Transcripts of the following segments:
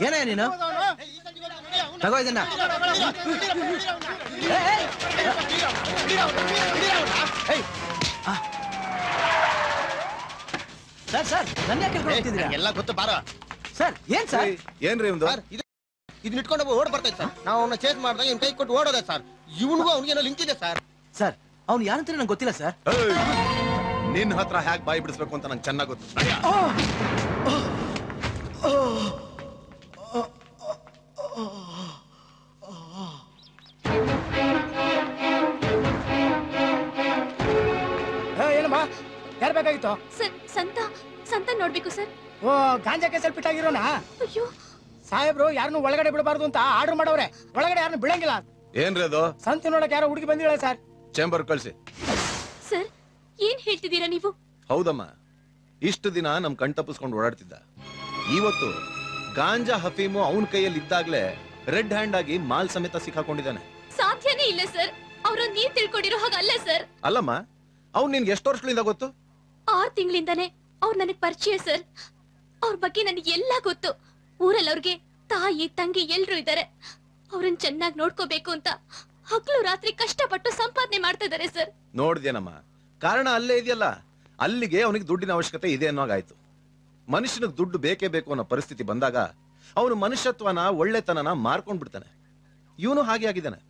ಏನ ನೀನು ತಗೋ ಇದನ್ನ. ಸರ್ ಸರ್ ನನ್ನ ಯಾಕೆ ಹೋಗ್ತಿದ್ದೀರಾ? ಎಲ್ಲ ಗೊತ್ತು ಬಾರ ಸರ್. ಏನ್ ಸರ್? ಏನ್ರಿ ಒಂದು ಇದನ್ನ ಇಟ್ಕೊಂಡು ಓಡ್ ಬರ್ತೈತೆ ಸರ್. ನಾವು ಅವನ್ನ ಚೇಸ್ ಮಾಡಿದಾಗ ಇವ್ನ ಕೈ ಕೊಟ್ಟು ಓಡೋದೆ ಸರ್. ಇವನಿಗೂ ಅವ್ನಿಗೇನೋ ಲಿಂಕ್ ಇದೆ ಸರ್. ಸರ್ ಅವ್ನು ಯಾರಂತ ನಂಗೆ ಗೊತ್ತಿಲ್ಲ ಸರ್. ನಿನ್ನ ಹತ್ರ ಹ್ಯಾಕ್ ಬಾಯಿ ಬಿಡಿಸ್ಬೇಕು ಅಂತ ನಂಗೆ ಚೆನ್ನಾಗಿ ಗೊತ್ತು. ಏನಮ್ಮ ಯಾರು ಬೇಕಾಗಿತ್ತು? ಸರ್ ಸಂತ ನೋಡ್ಬೇಕು ಸರ್. ಓ ಗಾಂಜಾ ಕೇಸಲ್ಲಿ ಪಿಟ್ಟಾಗಿರೋನಾ? ಅಯ್ಯೋ ಸಾಹೇಬ್ರು ಯಾರನ್ನು ಒಳಗಡೆ ಬಿಡಬಾರ್ದು ಅಂತ ಆರ್ಡರ್ ಮಾಡವ್ರೆ. ಒಳಗಡೆ ಯಾರನ್ನು ಬಿಡಂಗಿಲ್ಲ. ಏನ್ರಿ ಅದು? ಸಂತೆ ನೋಡಕ್ ಯಾರೋ ಹುಡುಗಿ ಬಂದಿಲ್ಲ ಸರ್. ಚೇಂಬರ್ ಕಳ್ಸಿ. ಸರ್ ಏನ್ ಹೇಳ್ತಿದ್ದೀರಾ ನೀವು? ಹೌದಮ್ಮ, ಇಷ್ಟು ದಿನ ನಮ್ ಕಣ್ ತಪ್ಪಿಸ್ಕೊಂಡು ಓಡಾಡ್ತಿದ್ದ. ಇವತ್ತು ಗಾಂಜಾ ಹಫೀಮು ಅವನ ಕೈಯಲ್ಲಿ ಇದ್ದಾಗ್ಲೇ ರೆಡ್ ಹ್ಯಾಂಡ್ ಆಗಿ ಮಾಲ್ ಸಮೇತ ಸಿಕ್ಕಾಕೊಂಡಿದ್ದಾನೆ. ಸಾಧ್ಯನೇ ಇಲ್ಲ ಸರ್. ಅವ್ರ ನೀವ್ ತಿಳ್ಕೊಂಡಿರೋ ಹಾಗಲ್ಲ ಸರ್. ಅಲ್ಲಮ್ಮ, ಅವ್ನು ನಿನ್ಗೆ ಎಷ್ಟು ವರ್ಷಗಳಿಂದ ಗೊತ್ತು? 6 ತಿಂಗಳಿಂದಾನೆ ಅವ್ರು ನನಗ್ ಪರಿಚಯ ಸರ್. ಅವ್ರ ಬಗ್ಗೆ ನನಗೆ ಎಲ್ಲ ಗೊತ್ತು. ಊರಲ್ಲಿ ಅವ್ರಿಗೆ ತಾಯಿ ತಂಗಿ ಎಲ್ರು ಇದ್ದಾರೆ. ಅವ್ರನ್ನ ಚೆನ್ನಾಗಿ ನೋಡ್ಕೋಬೇಕು ಅಂತ ಹಗಲು ರಾತ್ರಿ ಕಷ್ಟಪಟ್ಟು ಸಂಪಾದನೆ ಮಾಡ್ತಾ ಇದಾರೆ ಸರ್. ನೋಡ್ದೇನಮ್ಮ, ಕಾರಣ ಅಲ್ಲೇ ಇದೆಯಲ್ಲ. ಅಲ್ಲಿಗೆ ಅವನಿಗೆ ದುಡ್ಡಿನ ಅವಶ್ಯಕತೆ ಇದೆ ಅನ್ನೋಗಾಯ್ತು. ಮನುಷ್ಯನಿಗೆ ದುಡ್ಡು ಬೇಕೇ ಬೇಕು ಅನ್ನೋ ಪರಿಸ್ಥಿತಿ ಬಂದಾಗ ಅವನು ಮನುಷ್ಯತ್ವನ ಒಳ್ಳೆತನನ ಮಾರ್ಕೊಂಡ್ ಬಿಡ್ತಾನೆ. ಇವನು ಹಾಗೆ ಆಗಿದ್ದಾನೆ.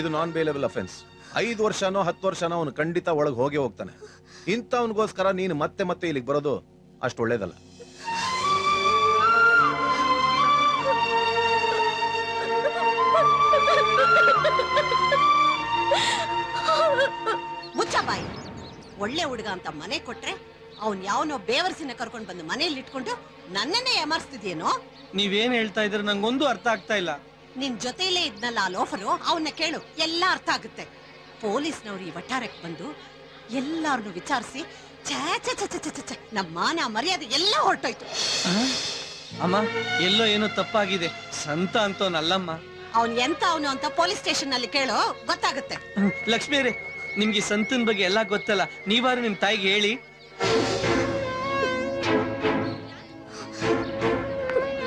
ಇದು ನಾನ್ ಬೇಲೆಬಲ್ ಅಫೆನ್ಸ್. 5 ವರ್ಷನೋ 10 ವರ್ಷನೋ ಅವನು ಖಂಡಿತ ಒಳಗೆ ಹೋಗೇ ಹೋಗ್ತಾನೆ. ಇಂಥವನಿಗೋಸ್ಕರ ನೀನು ಮತ್ತೆ ಮತ್ತೆ ಇಲ್ಲಿಗೆ ಬರೋದು ಅಷ್ಟು ಒಳ್ಳೇದಲ್ಲ. ಮುಚ್ಚಬಾಯಿ. ಒಳ್ಳೆ ಹುಡುಗ ಅಂತ ಮನೆ ಕೊಟ್ರೆ ಅವನ್ ಯಾವನೋ ಬೇವರ್ಸಿನ ಕರ್ಕೊಂಡ್ ಬಂದು ಮನೇಲಿ ಇಟ್ಕೊಂಡು ನನ್ನನ್ನೇ ಏಮಾರಿಸ್ತಿದ್ಯೇನೋ? ನೀವೇನ್ ಹೇಳ್ತಾ ಇದ್ರೆ ನಂಗೊಂದು ಅರ್ಥ ಆಗ್ತಾ ಇಲ್ಲ. ನಿನ್ ಜೊತೆಲೇ ಇದ್ನಲ್ಲ ಆ ಲೋಫರು, ಅವನ್ನ ಕೇಳು, ಎಲ್ಲ ಅರ್ಥ ಆಗುತ್ತೆ. ಪೊಲೀಸ್ನವ್ರು ಈ ವಠಾರಕ್ಕೆ ಬಂದು ಎಲ್ಲಾರನ್ನು ವಿಚಾರಿಸಿ ನಮ್ಮ ಮಾನ ಮರ್ಯಾದೆ ಎಲ್ಲ ಹೊರಟೋಯ್ತು. ಅಮ್ಮ, ಎಲ್ಲೋ ಏನೋ ತಪ್ಪಾಗಿದೆ. ಸಂತ ಅಂತೋನಲ್ಲಮ್ಮ. ಅವನ್ ಎಂತ ಅವನು ಅಂತ ಪೊಲೀಸ್ ಸ್ಟೇಷನ್ ನಲ್ಲಿ ಕೇಳು, ಗೊತ್ತಾಗುತ್ತೆ. ಲಕ್ಷ್ಮೀರೇ, ನಿಮ್ಗೆ ಸಂತನ್ ಬಗ್ಗೆ ಎಲ್ಲ ಗೊತ್ತಲ್ಲ, ನೀವಾರು ನಿಮ್ ತಾಯಿಗೆ ಹೇಳಿ.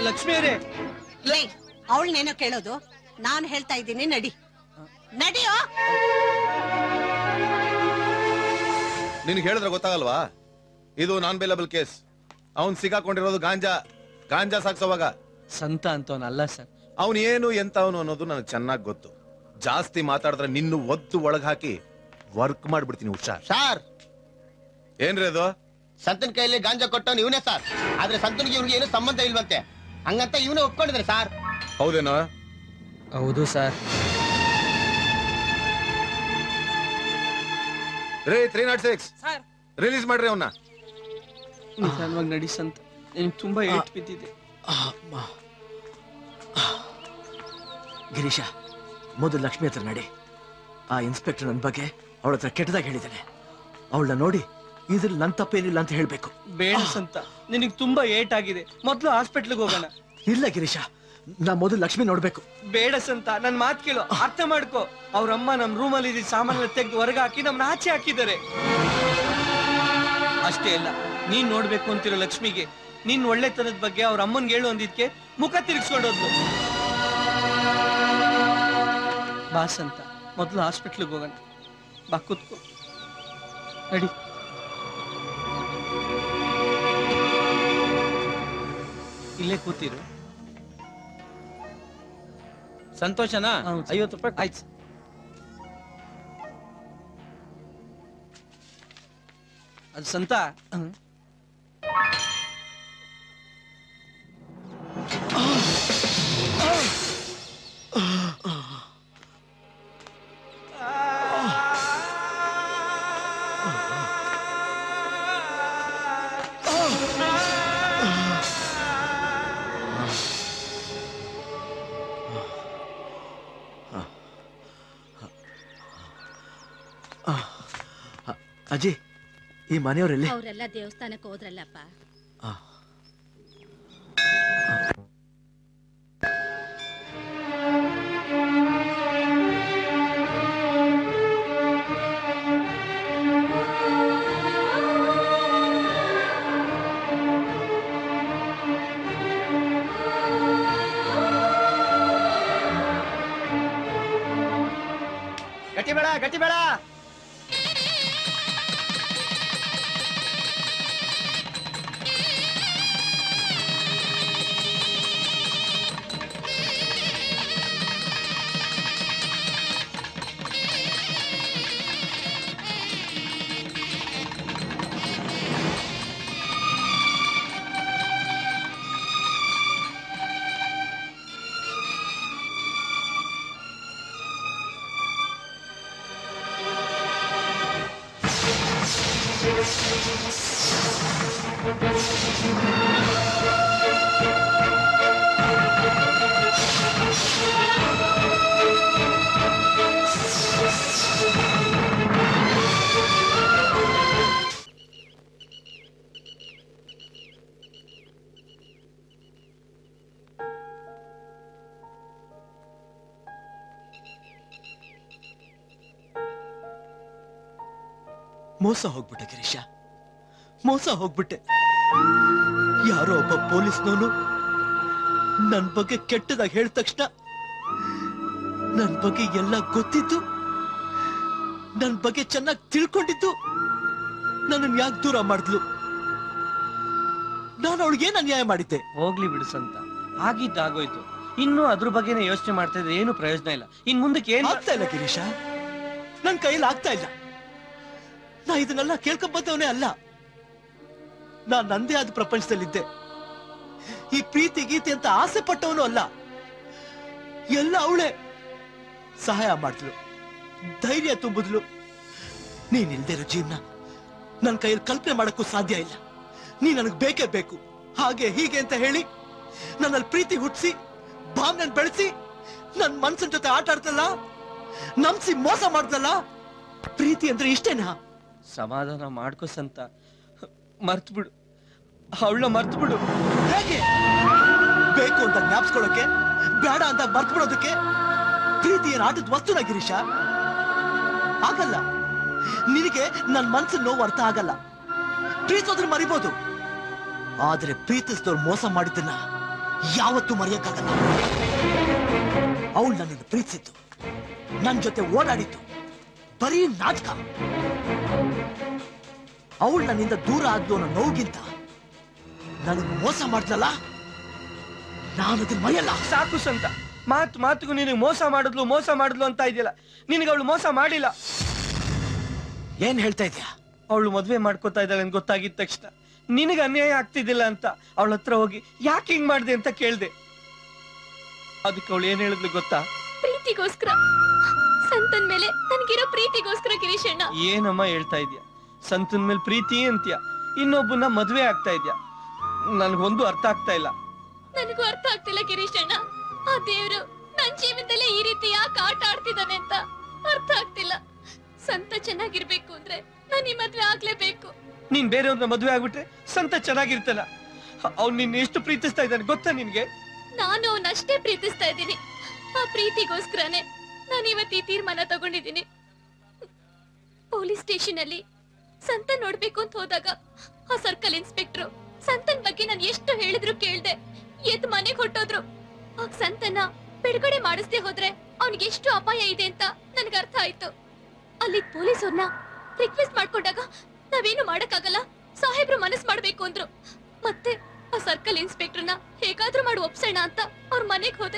ಲಕ್ಷ್ಮೀರೇ, ಅವಳನ್ನೇನೋ ಕೇಳೋದು, ನಾನು ಹೇಳ್ತಾ ಇದ್ದೀನಿ, ನಡಿ ನಡಿಯೋ. ನಿನ್ಗೆ ಹೇಳಿದ್ರೆ ಗೊತ್ತಾಗಲ್ವಾ? ಇದು ನಾನ್ ಬೇಲೆಬಲ್ ಕೇಸ್. ಅವನ್ ಸಿಗಾಕೊಂಡಿರೋದು ಗಾಂಜಾ ಸಾಕ್ಸೋವಾಗ. ಸಂತ ಅಂತವನಲ್ಲ ಸರ್. ಅವನ್ ಏನು ಎಂತ ಅವನು ಅನ್ನೋದು ನನಗೆ ಚೆನ್ನಾಗಿ ಗೊತ್ತು. ಜಾಸ್ತಿ ಮಾತಾಡಿದ್ರೆ ನಿನ್ನು ಒದ್ದು ಒಳಗ್ ಹಾಕಿ ವರ್ಕ್ ಮಾಡ್ಬಿಡ್ತೀನಿ. ಹುಷಾರ್. ಸಾರ್, ಏನ್ರಿ ಅದು? ಸಂತನ ಕೈಯಲ್ಲಿ ಗಾಂಜಾ ಕೊಟ್ಟವನು ಇವನೇ ಸರ್. ಆದ್ರೆ ಸಂತನಿಗೆ ಇವ್ರಿಗೆ ಏನು ಸಂಬಂಧ ಇಲ್ವಂತೆ. ಹಂಗಂತ ಇವನೇ ಒಪ್ಕೊಂಡಿದ್ರೆ ಸರ್. ಹೌದೇನೋ? ಹೌದು ಸರ್. ರೇ 306 ರಿಲೀಸ್ ಮಾಡ್ರಿ ಅವನ್ನ. ನಿಧಾನವಾಗಿ ನಡಿ ಸಂತ, ನಿನ್ಗೆ ತುಂಬಾ ಏಟ್ ಬಿದ್ದಿದೆ. ಗಿರೀಶ, ಮೊದಲು ಲಕ್ಷ್ಮಿ ಹತ್ರ ನಡಿ. ಆ ಇನ್ಸ್ಪೆಕ್ಟರ್ ನನ್ನ ಬಗ್ಗೆ ಅವಳ ಹತ್ರ ಕೆಟ್ಟದಾಗಿ ಹೇಳಿದ್ದಾನೆ. ಅವಳನ್ನ ನೋಡಿ ಇದ್ರಲ್ಲಿ ನನ್ ತಪ್ಪೇನಿಲ್ಲ ಅಂತ ಹೇಳ್ಬೇಕು. ಬೇಡ ಸಂತ, ನಿನಗ್ ತುಂಬಾ ಏಟ್ ಆಗಿದೆ. ಮೊದ್ಲು ಹಾಸ್ಪಿಟ್ಲಿಗೆ ಹೋಗೋಣ. ಇಲ್ಲ ಗಿರೀಶ, ನಾ ಮೊದಲು ಲಕ್ಷ್ಮಿ ನೋಡ್ಬೇಕು. ಬೇಡ ಸಂತ, ನನ್ ಮಾತ್ ಕೇಳು, ಅರ್ಥ ಮಾಡ್ಕೋ. ಅವ್ರಮ್ಮ ನಮ್ ರೂಮಲ್ಲಿ ಇದ್ದ ಸಾಮಾನ್ಯ ತೆಗೆದು ಹೊರಗೆ ಹಾಕಿ ನಮ್ನ ಆಚೆ ಹಾಕಿದ್ದಾರೆ. ಅಷ್ಟೇ ಅಲ್ಲ, ನೀನ್ ನೋಡ್ಬೇಕು ಅಂತಿರೋ ಲಕ್ಷ್ಮಿಗೆ ನೀನ್ ಒಳ್ಳೆತನದ ಬಗ್ಗೆ ಅವ್ರ ಅಮ್ಮನ್ಗೆ ಹೇಳು ಅಂದಿದ್ಕೆ ಮುಖ ತಿರ್ಗಿಸ್ಕೊಂಡೋದ್ಲು. ಬಾ ಸಂತ, ಮೊದ್ಲು ಹಾಸ್ಪಿಟ್ಲಿಗೆ ಹೋಗೋಣ. ಬಾ, ಕೂತ್ಕೋ, ನಡಿ. ಇಲ್ಲೇ ಕೂತಿರು. ಸಂತೋಷನಾ? 50 ರೂಪಾಯಿ ಆಯ್ತು. ಅದು ಸಂತ, ಅಜ್ಜಿ, ಈ ಮನೆಯವರಲ್ಲಿ ಅವರೆಲ್ಲ ದೇವಸ್ಥಾನಕ್ಕೆ ಹೋದ್ರಲ್ಲಪ್ಪ. ಗಟ್ಟಿ ಬೇಡ, ಗಟ್ಟಿ ಬೇಡ. ಮೋಸ ಹೋಗ್ಬಿಟ್ಟೆ ಗಿರೀಶ, ಮೋಸ ಹೋಗ್ಬಿಟ್ಟೆ. ಯಾರೋ ಒಬ್ಬ ಪೊಲೀಸ್ನವನು ನನ್ ಬಗ್ಗೆ ಕೆಟ್ಟದಾಗಿ ಹೇಳಿದ ತಕ್ಷಣ ನನ್ ಬಗ್ಗೆ ಎಲ್ಲ ಗೊತ್ತಿದ್ದು, ನನ್ ಬಗ್ಗೆ ಚೆನ್ನಾಗಿ ತಿಳ್ಕೊಂಡಿದ್ದು ನನ್ನನ್ನು ಯಾಕೆ ದೂರ ಮಾಡಿದ್ಲು? ನಾನು ಅವಳಿಗೇನು ಅನ್ಯಾಯ ಮಾಡಿದ್ದೆ? ಹೋಗ್ಲಿ ಬಿಡು ಸಂತ, ಆಗಿದ್ದಾಗೋಯ್ತು. ಇನ್ನು ಅದ್ರ ಬಗ್ಗೆನೇ ಯೋಚನೆ ಮಾಡ್ತಾ ಇದ್ರೆ ಏನು ಪ್ರಯೋಜನ ಇಲ್ಲ. ಇನ್ ಮುಂದಕ್ಕೆ ಏನು ಆಗ್ತಾ ಇಲ್ಲ ಗಿರೀಶ, ನನ್ ಕೈಯಲ್ಲಿ ಆಗ್ತಾ ಇಲ್ಲ. ನಾ ಇದನ್ನೆಲ್ಲ ಕೇಳ್ಕೊಂಬಂದವನೇ ಅಲ್ಲ. ನಾನ್ ನಂದೇ ಆದ ಪ್ರಪಂಚದಲ್ಲಿದ್ದೆ. ಈ ಪ್ರೀತಿ ಗೀತೆ ಅಂತ ಆಸೆ ಪಟ್ಟವನು ಅಲ್ಲ. ಎಲ್ಲ ಅವಳೇ ಸಹಾಯ ಮಾಡಿದ್ಲು, ಧೈರ್ಯ ತುಂಬಿದ್ಲು. ನೀನಿಲ್ದೇ ಇರೋ ಜೀವನ ನನ್ನ ಕೈಯಲ್ಲಿ ಕಲ್ಪನೆ ಮಾಡಕ್ಕೂ ಸಾಧ್ಯ ಇಲ್ಲ. ನೀ ನನಗ್ ಬೇಕೇ ಬೇಕು, ಹಾಗೆ ಹೀಗೆ ಅಂತ ಹೇಳಿ ನನ್ನಲ್ಲಿ ಪ್ರೀತಿ ಹುಟ್ಟಿಸಿ ಭಾವನೆ ಬೆಳೆಸಿ ನನ್ ಮನ್ಸಿನ ಜೊತೆ ಆಟ ಆಡ್ತಲ್ಲ, ನಂಬಿಸಿ ಮೋಸ ಮಾಡ್ದಲ್ಲ. ಪ್ರೀತಿ ಅಂದ್ರೆ ಇಷ್ಟೇನಾ? ಸಮಾಧಾನ ಮಾಡ್ಕೋ ಸಂತ, ಮರ್ತು ಬಿಡು, ಅವಳನ್ನ ಮರ್ತು ಬಿಡು. ಹೇಗೆ? ಬೇಕು ಅಂತ ಜ್ಞಾಪಿಸ್ಕೊಳ್ಳೋಕೆ, ಬೇಡ ಅಂತ ಮರ್ತು ಬಿಡೋದಕ್ಕೆ ಪ್ರೀತಿ ಏನ್ ಆಟದ ವಸ್ತುನ ಗಿರೀಶ? ಆಗಲ್ಲ. ನಿನಗೆ ನನ್ ಮನ್ಸಿನ ನೋವು ಅರ್ಥ ಆಗಲ್ಲ. ಪ್ರೀತಿಸೋದ್ರ ಮರಿಬೋದು, ಆದ್ರೆ ಪ್ರೀತಿಸಿದವ್ರು ಮೋಸ ಮಾಡಿದ್ದನ್ನ ಯಾವತ್ತೂ ಮರೆಯಕ್ಕಾಗಲ್ಲ. ಅವಳು ನನ್ನನ್ನು ಪ್ರೀತಿಸಿದ್ದು, ನನ್ ಜೊತೆ ಓಡಾಡಿದ್ದು ಬರೀ ನಾಟಕ. ಅವಳು ನನ್ನಿಂದ ದೂರ ಆದ್ಲು ಅನ್ನೋ ನೋವಿಗಿಂತ ನನಗೆ ಮೋಸ ಮಾಡ್ಲಲ್ಲ, ನಾನು ಅದನ್ನ ಮರೆಯಲ್ಲ. ಸಾಕು ಸಂತ, ಮಾತಿಗೂ ನಿನಗೆ ಮೋಸ ಮಾಡಿದ್ಲು ಅಂತ ಇದೆಯಲ್ಲ. ನಿನಗೆ ಅವಳು ಮೋಸ ಮಾಡಿಲ್ಲ. ಏನ್ ಹೇಳ್ತಾ ಇದ್ಯಾ? ಅವಳು ಮದ್ವೆ ಮಾಡ್ಕೋತಾ ಇದ್ದಾಳೆ ಅಂತ ಗೊತ್ತಾಗಿದ ತಕ್ಷಣ ನಿನಗೆ ಅನ್ಯಾಯ ಆಗ್ತಿದ್ದಿಲ್ಲ ಅಂತ ಅವಳ ಹತ್ರ ಹೋಗಿ ಯಾಕೆ ಹಿಂಗ್ ಮಾಡ್ದೆ ಅಂತ ಕೇಳ್ದೆ. ಅದಕ್ಕೆ ಅವಳು ಏನ್ ಹೇಳಿದ್ಲು ಗೊತ್ತಾ? ಪ್ರೀತಿಗೋಸ್ಕರ, ಸಂತನ್ ಮೇಲೆ ನನ್ಗಿರೋ ಪ್ರೀತಿಗೋಸ್ಕರ ಗಿರೀಶಣ್ಣ. ಏನಮ್ಮ ಹೇಳ್ತಾ ಇದ್ಯಾ? ಸಂತನ್ ಮೇಲೆ ಪ್ರೀತಿ ಅಂತ್ಯ, ಇನ್ನೊಬ್ಬನ ಮದ್ವೆ ಆಗ್ತಾ ಇದ್ಯಾ? ನನ್ಗೊಂದು ಅರ್ಥ ಆಗ್ತಾ ಇಲ್ಲ. ನನಗೂ ಅರ್ಥ ಆಗ್ತಿಲ್ಲ ಗಿರೀಶಣ್ಣ. ಆ ದೇವ್ರು ನನ್ ಜೀವನದಲ್ಲೇ ಈ ರೀತಿ ಯಾಕೆ ಆಟ ಆಡ್ತಿದ್ದಾನೆ ಅಂತ ಅರ್ಥ ಆಗ್ತಿಲ್ಲ. ಸಂತ ಚೆನ್ನಾಗಿರ್ಬೇಕು ಅಂದ್ರೆ ನಾನು ಈ ಮದ್ವೆ ಆಗ್ಲೇಬೇಕು. ನೀನ್ ಬೇರೆಯವ್ರನ್ನ ಮದ್ವೆ ಆಗ್ಬಿಟ್ರೆ ಸಂತ ಚೆನ್ನಾಗಿರ್ತಾನ? ಅವ್ನು ನಿನ್ನ ಎಷ್ಟು ಪ್ರೀತಿಸ್ತಾ ಇದ್ದಾನೆ ಗೊತ್ತಾ ನಿನ್ಗೆ? ನಾನು ಅವನಷ್ಟೇ ಪ್ರೀತಿಸ್ತಾ ಇದ್ದೀನಿ. ಆ ಪ್ರೀತಿಗೋಸ್ಕರನೇ ನಾನು ಇವತ್ತು ಈ ತೀರ್ಮಾನ ತಗೊಂಡಿದ್ದೀನಿ. ಪೊಲೀಸ್ ಸ್ಟೇಷನ್ ಅಲ್ಲಿ ಸಂತನ್ ನೋಡ್ಬೇಕು ಅಂತ ಹೋದಾಗ ಆ ಸರ್ಕಲ್ ಇನ್ಸ್ಪೆಕ್ಟರ್ ಸಂತನ್ ಬಗ್ಗೆ ನಾನು ಎಷ್ಟು ಹೇಳಿದ್ರು ಕೇಳ್ದೆ ಎದ್ದು ಮನೆಗೆ ಹೊಟ್ಟೋದ್ರು. ಆ ಸಂತನ ಬಿಡುಗಡೆ ಮಾಡಿಸ್ದೆ ಹೋದ್ರೆ ಅವನಿಗೆ ಎಷ್ಟು ಅಪಾಯ ಇದೆ ಅಂತ ನನ್ಗೆ ಅರ್ಥ ಆಯ್ತು. ಅಲ್ಲಿ ಪೊಲೀಸವ್ರನ್ನ ರಿಕ್ವೆಸ್ಟ್ ಮಾಡ್ಕೊಂಡಾಗ ನಾವೇನು ಮಾಡಕ್ಕಾಗಲ್ಲ, ಸಾಹೇಬ್ರು ಮನಸ್ ಮಾಡ್ಬೇಕು ಅಂದ್ರು. ಮತ್ತೆ ಆ ಸರ್ಕಲ್ ಇನ್ಸ್ಪೆಕ್ಟರ್ನ ಹೇಗಾದ್ರೂ ಮಾಡಿ ಒಪ್ಸೋಣ ಅಂತ ಅವ್ರ ಮನೆಗೆ ಹೋದೆ.